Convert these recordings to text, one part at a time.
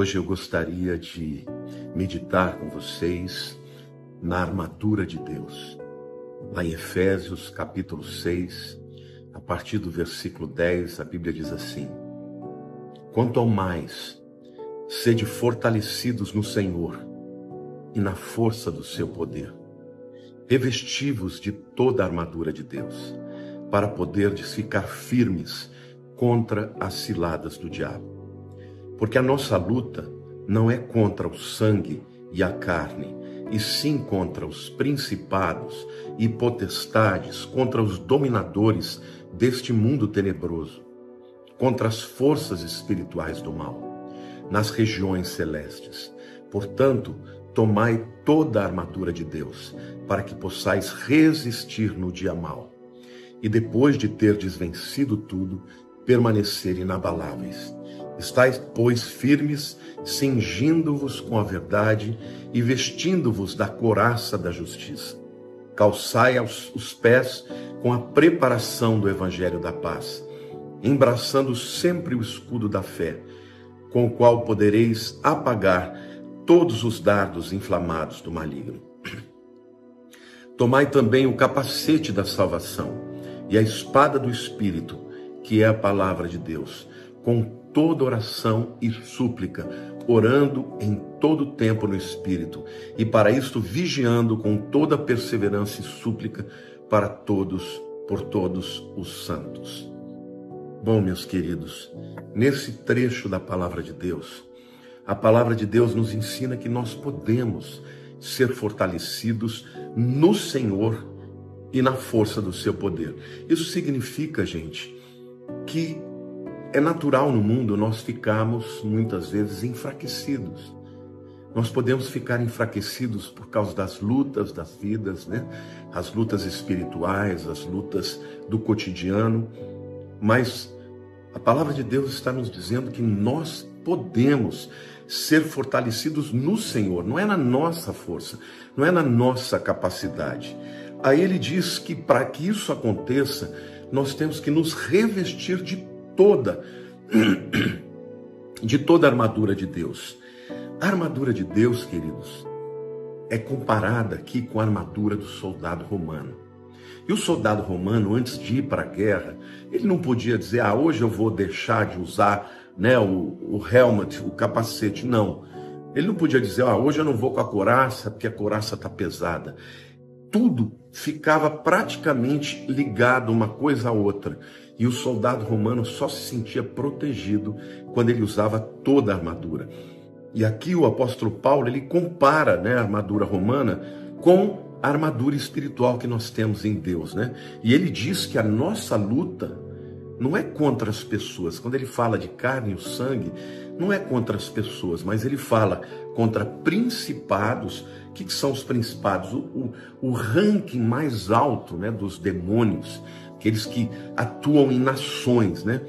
Hoje eu gostaria de meditar com vocês na armadura de Deus. Lá em Efésios capítulo 6, a partir do versículo 10, a Bíblia diz assim: quanto ao mais, sede fortalecidos no Senhor e na força do seu poder. Revesti-vos de toda a armadura de Deus, para poderdes ficar firmes contra as ciladas do diabo. Porque a nossa luta não é contra o sangue e a carne, e sim contra os principados e potestades, contra os dominadores deste mundo tenebroso, contra as forças espirituais do mal, nas regiões celestes. Portanto, tomai toda a armadura de Deus, para que possais resistir no dia mau, e depois de terdes vencido tudo, permanecer inabaláveis. Estais, pois, firmes, cingindo-vos com a verdade e vestindo-vos da couraça da justiça. Calçai os pés com a preparação do evangelho da paz, embraçando sempre o escudo da fé, com o qual podereis apagar todos os dardos inflamados do maligno. Tomai também o capacete da salvação e a espada do Espírito, que é a palavra de Deus, com toda oração e súplica, orando em todo tempo no Espírito, e para isto vigiando com toda perseverança e súplica para todos, por todos os santos. Bom, meus queridos, nesse trecho da palavra de Deus, a palavra de Deus nos ensina que nós podemos ser fortalecidos no Senhor e na força do seu poder. Isso significa, gente, que é natural no mundo nós ficarmos muitas vezes enfraquecidos. Nós podemos ficar enfraquecidos por causa das lutas das vidas, né? As lutas espirituais, as lutas do cotidiano, mas a palavra de Deus está nos dizendo que nós podemos ser fortalecidos no Senhor, não é na nossa força, não é na nossa capacidade. Aí ele diz que para que isso aconteça, nós temos que nos revestir de toda a armadura de Deus. A armadura de Deus, queridos, é comparada aqui com a armadura do soldado romano. E o soldado romano, antes de ir para a guerra, ele não podia dizer, hoje eu vou deixar de usar, né, o helmet, o capacete. Não. Ele não podia dizer, hoje eu não vou com a couraça, porque a couraça está pesada. Tudo ficava praticamente ligado uma coisa à outra. E o soldado romano só se sentia protegido quando ele usava toda a armadura. E aqui o apóstolo Paulo, ele compara, né, a armadura romana com a armadura espiritual que nós temos em Deus, né? E ele diz que a nossa luta não é contra as pessoas. Quando ele fala de carne e o sangue, não é contra as pessoas, mas ele fala contra principados. O que são os principados? O ranking mais alto, né, dos demônios, aqueles que atuam em nações, né?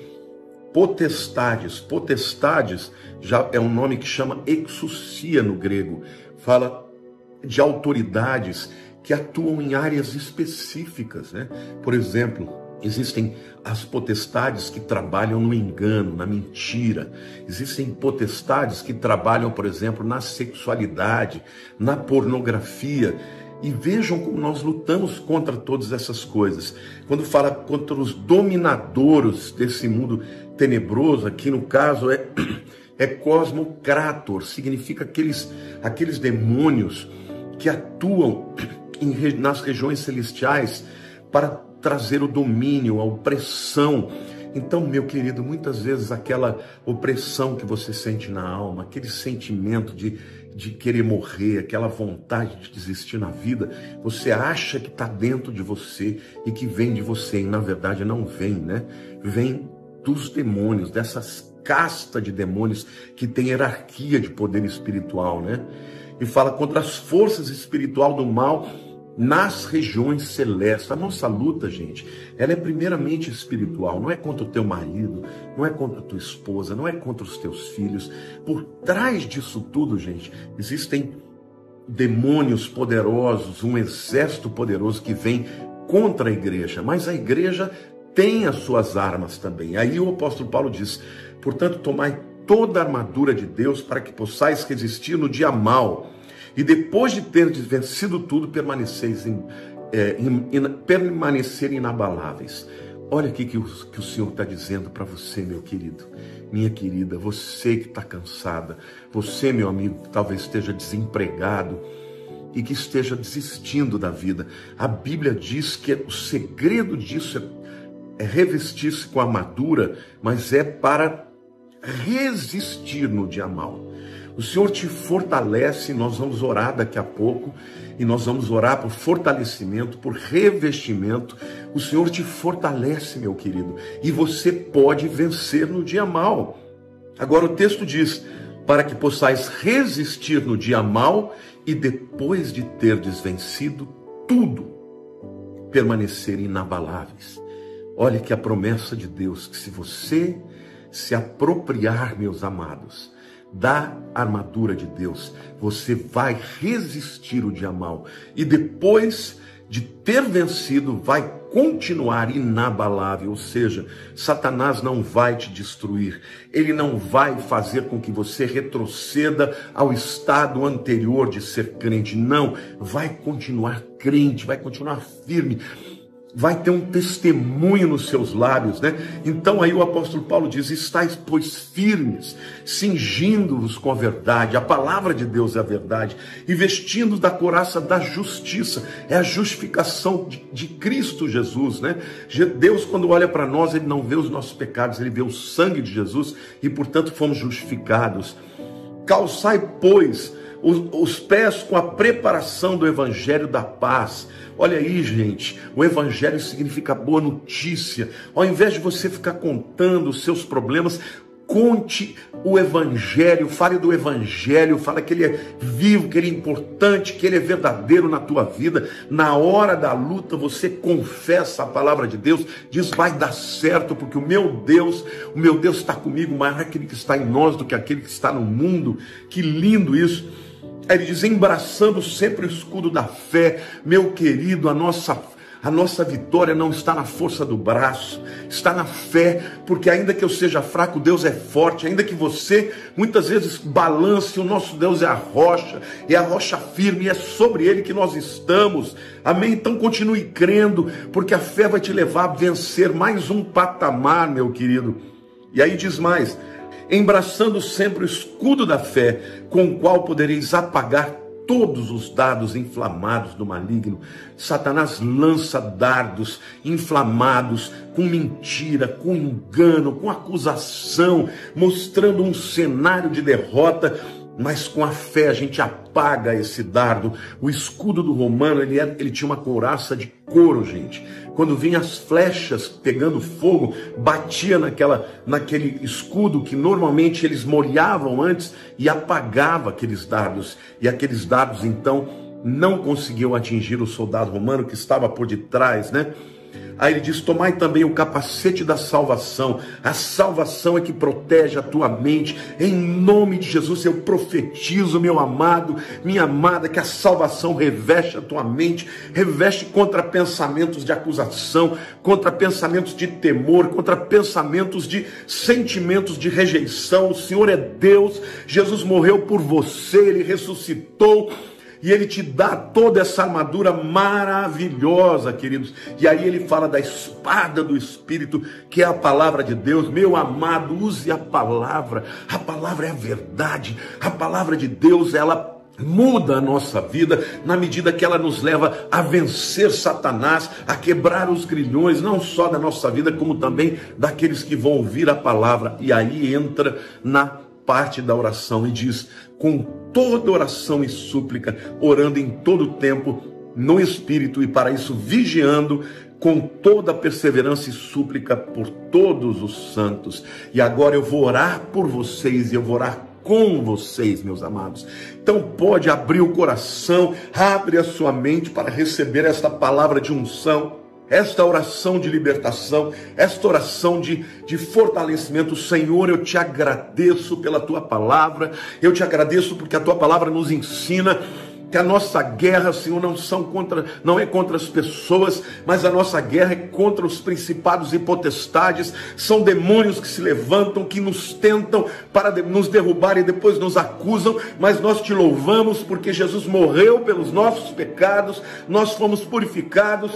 Potestades já é um nome que chama exousia no grego, fala de autoridades que atuam em áreas específicas, né? Por exemplo, existem as potestades que trabalham no engano, na mentira. Existem potestades que trabalham, por exemplo, na sexualidade, na pornografia. E vejam como nós lutamos contra todas essas coisas. Quando fala contra os dominadores desse mundo tenebroso, aqui no caso é cosmocrator, significa aqueles demônios que atuam nas regiões celestiais para trazer o domínio, a opressão. Então, meu querido, muitas vezes aquela opressão que você sente na alma, aquele sentimento de querer morrer, aquela vontade de desistir na vida, você acha que está dentro de você e que vem de você, e na verdade não vem, né? Vem dos demônios, dessas castas de demônios que tem hierarquia de poder espiritual, né? E fala contra as forças espirituais do mal nas regiões celestes. A nossa luta, gente, ela é primeiramente espiritual, não é contra o teu marido, não é contra a tua esposa, não é contra os teus filhos. Por trás disso tudo, gente, existem demônios poderosos, um exército poderoso que vem contra a igreja, mas a igreja tem as suas armas também. Aí o apóstolo Paulo diz: portanto, tomai toda a armadura de Deus para que possais resistir no dia mau. E depois de ter vencido tudo, permanecer inabaláveis. Olha aqui que o Senhor está dizendo para você, meu querido, minha querida, você que está cansada, você, meu amigo, que talvez esteja desempregado e que esteja desistindo da vida. A Bíblia diz que o segredo disso é revestir-se com a armadura, mas é para resistir no dia mau. O Senhor te fortalece, nós vamos orar daqui a pouco, e nós vamos orar por fortalecimento, por revestimento. O Senhor te fortalece, meu querido, e você pode vencer no dia mau. Agora o texto diz, para que possais resistir no dia mau, e depois de terdes vencido tudo, permanecer inabaláveis. Olha que a promessa de Deus, que se você se apropriar, meus amados, da armadura de Deus, você vai resistir o dia mau. E depois de ter vencido, vai continuar inabalável. Ou seja, Satanás não vai te destruir. Ele não vai fazer com que você retroceda ao estado anterior de ser crente. Não, vai continuar crente, vai continuar firme. Vai ter um testemunho nos seus lábios, né? Então aí o apóstolo Paulo diz, estáis, pois, firmes, cingindo-vos com a verdade, a palavra de Deus é a verdade, e vestindo da couraça da justiça, é a justificação de Cristo Jesus, né? Deus, quando olha para nós, ele não vê os nossos pecados, ele vê o sangue de Jesus, e portanto fomos justificados. Calçai, pois, os pés com a preparação do evangelho da paz. Olha aí, gente, o evangelho significa boa notícia. Ao invés de você ficar contando os seus problemas, conte o evangelho, fale do evangelho, fale que ele é vivo, que ele é importante, que ele é verdadeiro na tua vida. Na hora da luta você confessa a palavra de Deus, diz, vai dar certo, porque o meu Deus está comigo, maior aquele que está em nós do que aquele que está no mundo. Que lindo isso. Aí ele diz, embraçando sempre o escudo da fé. Meu querido, a nossa vitória não está na força do braço, está na fé, porque ainda que eu seja fraco, Deus é forte. Ainda que você muitas vezes balance, o nosso Deus é a rocha firme, e é sobre ele que nós estamos. Amém? Então continue crendo, porque a fé vai te levar a vencer mais um patamar, meu querido. E aí diz mais, embraçando sempre o escudo da fé, com o qual podereis apagar todos os dardos inflamados do maligno. Satanás lança dardos inflamados com mentira, com engano, com acusação, mostrando um cenário de derrota. Mas com a fé a gente apaga esse dardo. O escudo do romano, ele tinha uma couraça de couro, gente. Quando vinham as flechas pegando fogo, batia naquele escudo que normalmente eles molhavam antes e apagava aqueles dardos. E aqueles dardos, então, não conseguiam atingir o soldado romano que estava por detrás, né? Aí ele diz, tomai também o capacete da salvação. A salvação é que protege a tua mente. Em nome de Jesus eu profetizo, meu amado, minha amada, que a salvação reveste a tua mente, reveste contra pensamentos de acusação, contra pensamentos de temor, contra pensamentos de sentimentos de rejeição. O Senhor é Deus, Jesus morreu por você, ele ressuscitou, e ele te dá toda essa armadura maravilhosa, queridos. E aí ele fala da espada do Espírito, que é a palavra de Deus. Meu amado, use a palavra. A palavra é a verdade. A palavra de Deus, ela muda a nossa vida na medida que ela nos leva a vencer Satanás, a quebrar os grilhões, não só da nossa vida, como também daqueles que vão ouvir a palavra. E aí entra na parte da oração e diz, com toda oração e súplica, orando em todo tempo no Espírito, e para isso vigiando com toda perseverança e súplica por todos os santos. E agora eu vou orar por vocês, e eu vou orar com vocês, meus amados. Então pode abrir o coração, abre a sua mente para receber esta palavra de unção, esta oração de libertação, esta oração de fortalecimento. Senhor, eu te agradeço pela tua palavra, eu te agradeço porque a tua palavra nos ensina que a nossa guerra, Senhor, não é contra as pessoas, mas a nossa guerra é contra os principados e potestades. São demônios que se levantam, que nos tentam para nos derrubar e depois nos acusam, mas nós te louvamos porque Jesus morreu pelos nossos pecados, nós fomos purificados.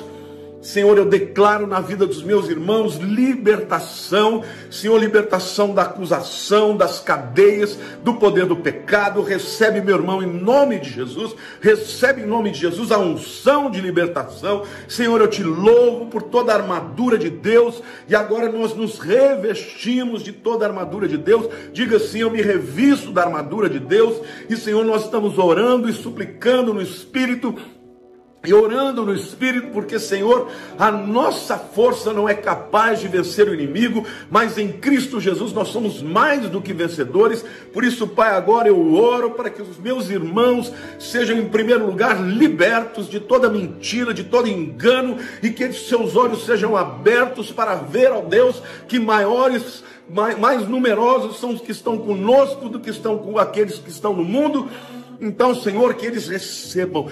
Senhor, eu declaro na vida dos meus irmãos libertação, Senhor, libertação da acusação, das cadeias, do poder do pecado. Recebe, meu irmão, em nome de Jesus, recebe em nome de Jesus a unção de libertação. Senhor, eu te louvo por toda a armadura de Deus, e agora nós nos revestimos de toda a armadura de Deus. Diga assim: eu me revisto da armadura de Deus. E Senhor, nós estamos orando e suplicando no Espírito, e orando no Espírito, porque, Senhor, a nossa força não é capaz de vencer o inimigo, mas em Cristo Jesus nós somos mais do que vencedores. Por isso, Pai, agora eu oro para que os meus irmãos sejam, em primeiro lugar, libertos de toda mentira, de todo engano, e que seus olhos sejam abertos para ver, ó Deus, que mais numerosos são os que estão conosco do que estão com aqueles que estão no mundo. Então, Senhor, que eles recebam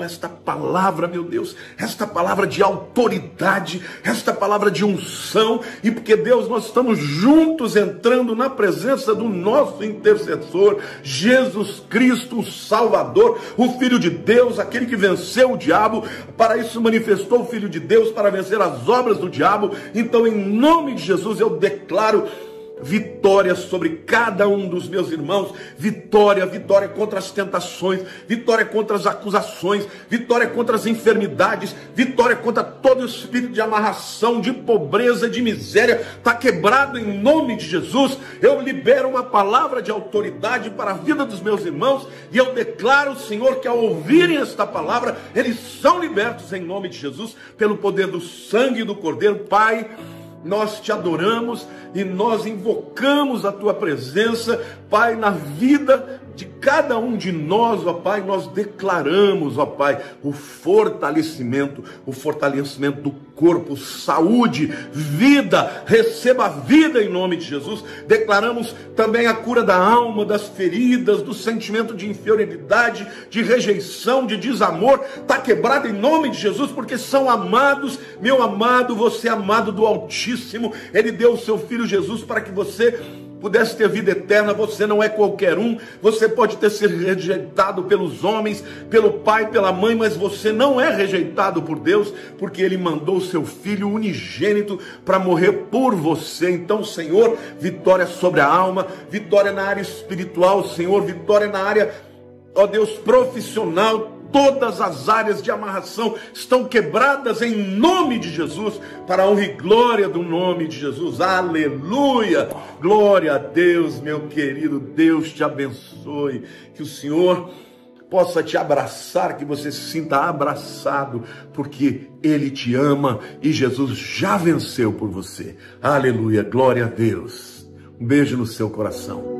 esta palavra, meu Deus, esta palavra de autoridade, esta palavra de unção, e porque, Deus, nós estamos juntos entrando na presença do nosso intercessor, Jesus Cristo, o Salvador, o Filho de Deus, aquele que venceu o diabo. Para isso manifestou o Filho de Deus, para vencer as obras do diabo. Então, em nome de Jesus, eu declaro vitória sobre cada um dos meus irmãos, vitória contra as tentações, vitória contra as acusações, vitória contra as enfermidades, vitória contra todo espírito de amarração, de pobreza, de miséria. Está quebrado em nome de Jesus. Eu libero uma palavra de autoridade para a vida dos meus irmãos, e eu declaro, Senhor, que ao ouvirem esta palavra, eles são libertos em nome de Jesus, pelo poder do sangue do Cordeiro. Pai, nós te adoramos e nós invocamos a tua presença, Pai, na vida de cada um de nós, ó Pai. Nós declaramos, ó Pai, o fortalecimento do corpo, saúde, vida. Receba a vida em nome de Jesus. Declaramos também a cura da alma, das feridas, do sentimento de inferioridade, de rejeição, de desamor. Está quebrado em nome de Jesus, porque são amados. Meu amado, você é amado do Altíssimo. Ele deu o seu Filho Jesus para que você pudesse ter vida eterna. Você não é qualquer um. Você pode ter sido rejeitado pelos homens, pelo pai, pela mãe, mas você não é rejeitado por Deus, porque Ele mandou o seu Filho unigênito para morrer por você. Então, Senhor, vitória sobre a alma, vitória na área espiritual, Senhor, vitória na área, ó Deus, profissional. Todas as áreas de amarração estão quebradas em nome de Jesus, para a honra e glória do nome de Jesus. Aleluia! Glória a Deus, meu querido. Deus te abençoe. Que o Senhor possa te abraçar, que você se sinta abraçado, porque Ele te ama e Jesus já venceu por você. Aleluia! Glória a Deus. Um beijo no seu coração.